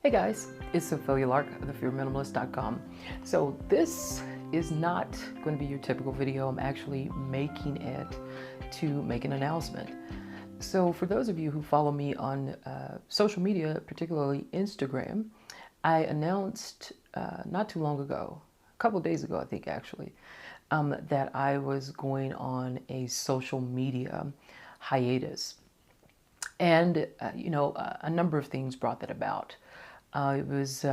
Hey guys, it's Ophelia Lark of thefearminimalist.com. So this is not going to be your typical video. I'm actually making it to make an announcement. So for those of you who follow me on social media, particularly Instagram, I announced not too long ago, a couple of days ago I think actually, that I was going on a social media hiatus. And, a number of things brought that about. It was,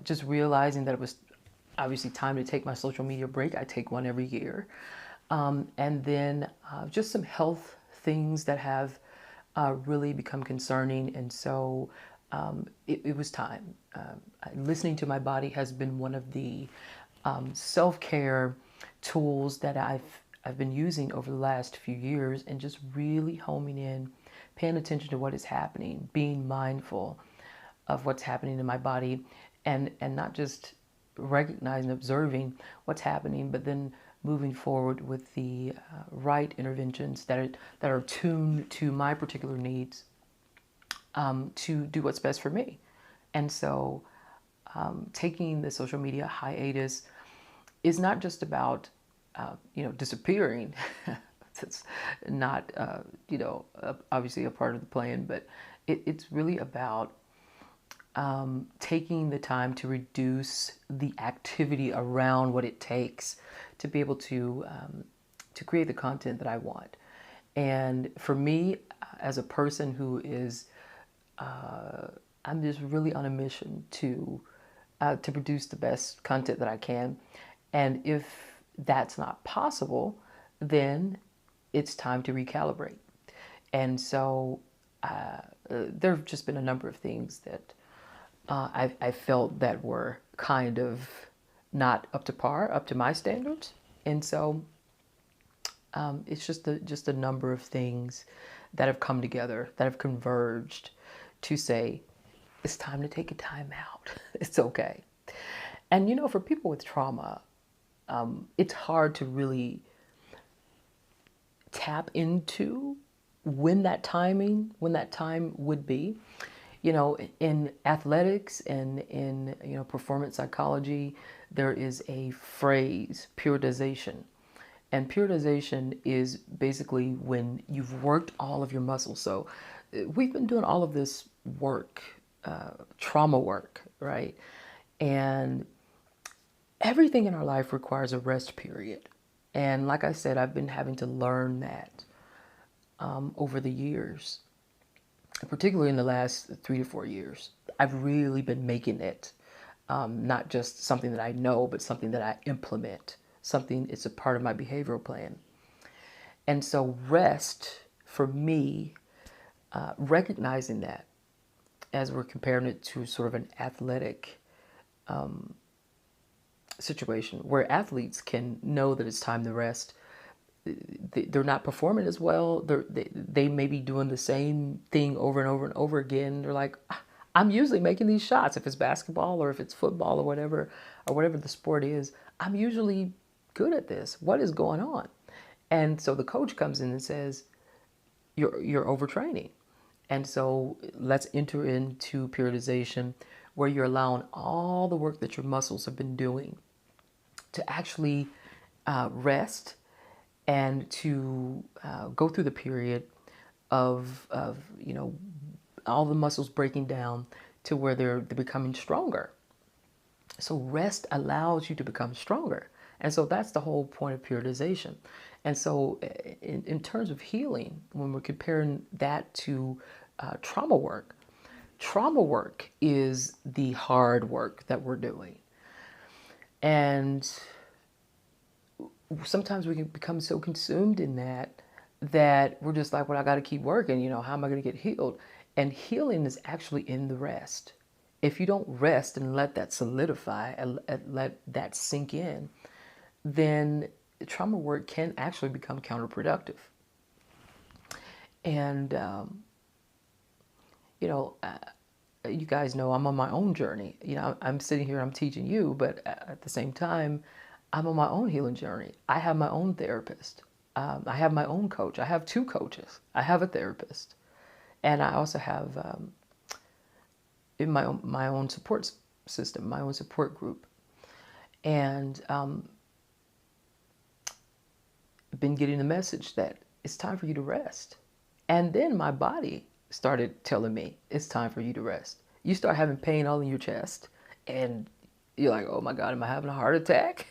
just realizing that it was obviously time to take my social media break. I take one every year. And then just some health things that have really become concerning. And so it was time. Listening to my body has been one of the self-care tools that I've been using over the last few years, and just really homing in, paying attention to what is happening, being mindful of what's happening in my body, and not just recognizing, observing what's happening, but then moving forward with the right interventions that are tuned to my particular needs to do what's best for me. And so taking the social media hiatus is not just about disappearing. It's not, obviously a part of the plan, but it's really about taking the time to reduce the activity around what it takes to be able to create the content that I want. And for me, as a person who is, I'm just really on a mission to produce the best content that I can. And if that's not possible, then it's time to recalibrate. And so there have just been a number of things that I felt that were kind of not up to par, up to my standards. And so it's just a number of things that have come together, that have converged to say, it's time to take a time out. It's okay. And for people with trauma, it's hard to really tap into when that time would be. In athletics and in performance psychology, there is a phrase, periodization. And periodization is basically when you've worked all of your muscles. So we've been doing all of this work, trauma work, right? And everything in our life requires a rest period. And like I said, I've been having to learn that over the years, particularly in the last 3 to 4 years. I've really been making it not just something that I know, but something that I implement. It's a part of my behavioral plan. And so rest, for me, recognizing that as we're comparing it to sort of an athletic situation where athletes can know that it's time to rest. They're not performing as well. They may be doing the same thing over and over and over again. They're like, I'm usually making these shots. If it's basketball or if it's football or whatever the sport is, I'm usually good at this. What is going on? And so the coach comes in and says, you're overtraining. And so let's enter into periodization, where you're allowing all the work that your muscles have been doing to actually rest, and to go through the period of all the muscles breaking down to where they're becoming stronger. So rest allows you to become stronger. And so that's the whole point of periodization. And so in terms of healing, when we're comparing that to trauma work is the hard work that we're doing. And sometimes we can become so consumed in that we're just like, well, I got to keep working. How am I going to get healed? And healing is actually in the rest. If you don't rest and let that solidify and let that sink in, then trauma work can actually become counterproductive. And, you guys know I'm on my own journey. I'm sitting here, I'm teaching you, but at the same time, I'm on my own healing journey. I have my own therapist. I have my own coach. I have 2 coaches. I have a therapist. And I also have in my own support system, my own support group, and been getting the message that it's time for you to rest. And then my body started telling me it's time for you to rest. You start having pain all in your chest, and you're like, oh my God, am I having a heart attack?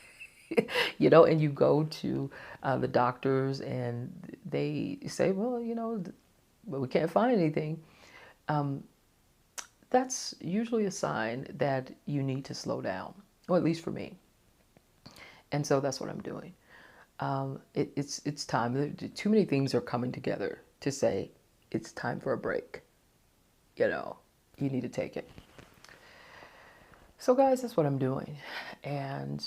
And you go to the doctors, and they say, well, but we can't find anything. That's usually a sign that you need to slow down, or at least for me. And so that's what I'm doing. It's time. Too many things are coming together to say it's time for a break. You need to take it. So guys, that's what I'm doing. And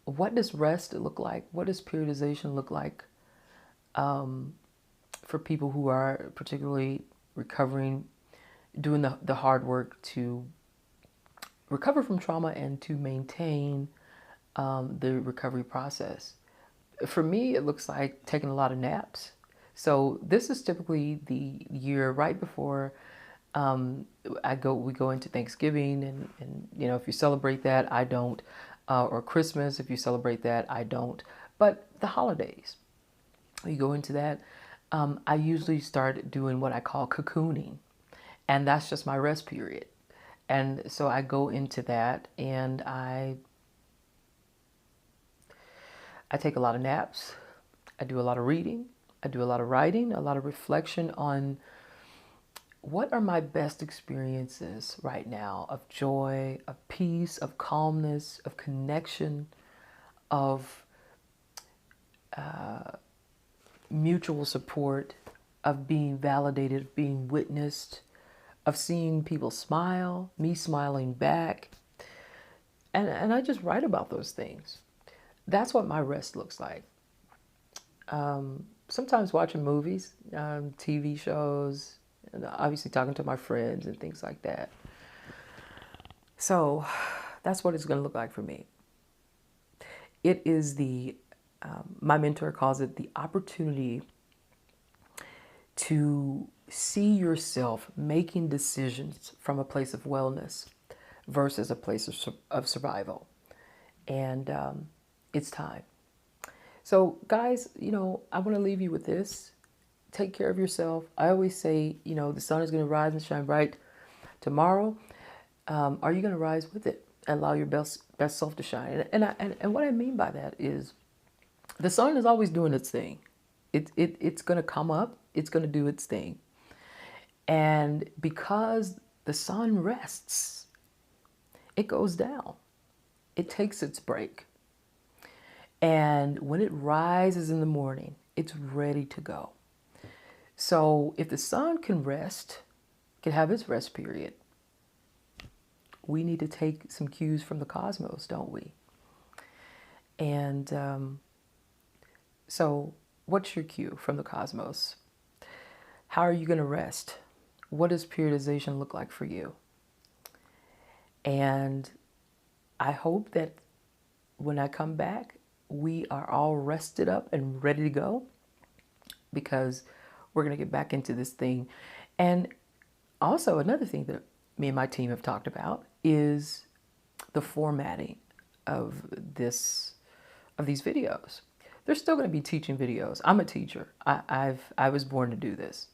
what does rest look like? What does periodization look like for people who are particularly recovering, doing the hard work to recover from trauma and to maintain the recovery process? For me, it looks like taking a lot of naps. So this is typically the year right before we go into Thanksgiving, and if you celebrate that, I don't, or Christmas, if you celebrate that, I don't. But the holidays, we go into that. I usually start doing what I call cocooning, and that's just my rest period. And so I go into that, and I take a lot of naps. I do a lot of reading. I do a lot of writing, a lot of reflection on what are my best experiences right now of joy, of peace, of calmness, of connection, of mutual support, of being validated, of being witnessed, of seeing people smile, me smiling back. And I just write about those things. That's what my rest looks like. Sometimes watching movies, TV shows, and obviously talking to my friends and things like that. So that's what it's going to look like for me. It is my mentor calls it the opportunity to see yourself making decisions from a place of wellness versus a place of survival. And it's time. So guys, I want to leave you with this. Take care of yourself. I always say, the sun is going to rise and shine bright tomorrow. Are you going to rise with it and allow your best self to shine? And what I mean by that is the sun is always doing its thing. It's going to come up. It's going to do its thing. And because the sun rests, it goes down. It takes its break. And when it rises in the morning, it's ready to go. So if the sun can rest, can have its rest period, we need to take some cues from the cosmos, don't we? And so what's your cue from the cosmos? How are you going to rest? What does periodization look like for you? And I hope that when I come back, we are all rested up and ready to go, because we're going to get back into this thing. And also another thing that me and my team have talked about is the formatting of these videos. There's still going to be teaching videos. I'm a teacher. I was born to do this,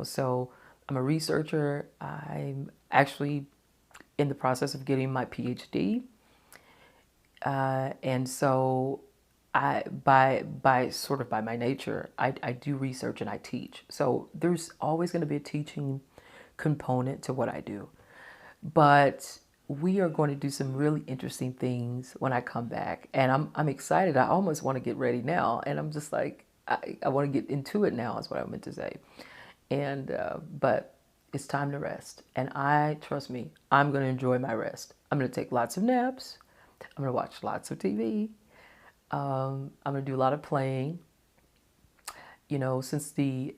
so I'm a researcher. I'm actually in the process of getting my PhD. And so by my nature, I do research and I teach. So there's always going to be a teaching component to what I do. But we are going to do some really interesting things when I come back. And I'm excited. I almost want to get ready now. And I'm just like, I want to get into it now is what I meant to say. And, but it's time to rest. And trust me, I'm going to enjoy my rest. I'm going to take lots of naps. I'm going to watch lots of TV. I'm going to do a lot of playing. Since the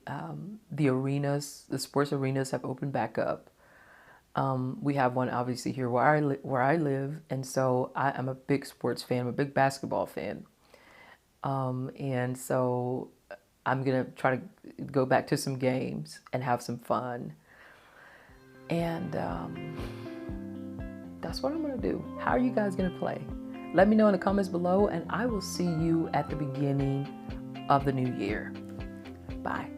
arenas, the sports arenas have opened back up. We have one obviously here where I live, and so I'm a big sports fan. I'm a big basketball fan, and so I'm gonna try to go back to some games and have some fun. And that's what I'm going to do. How are you guys going to play? Let me know in the comments below, and I will see you at the beginning of the new year. Bye.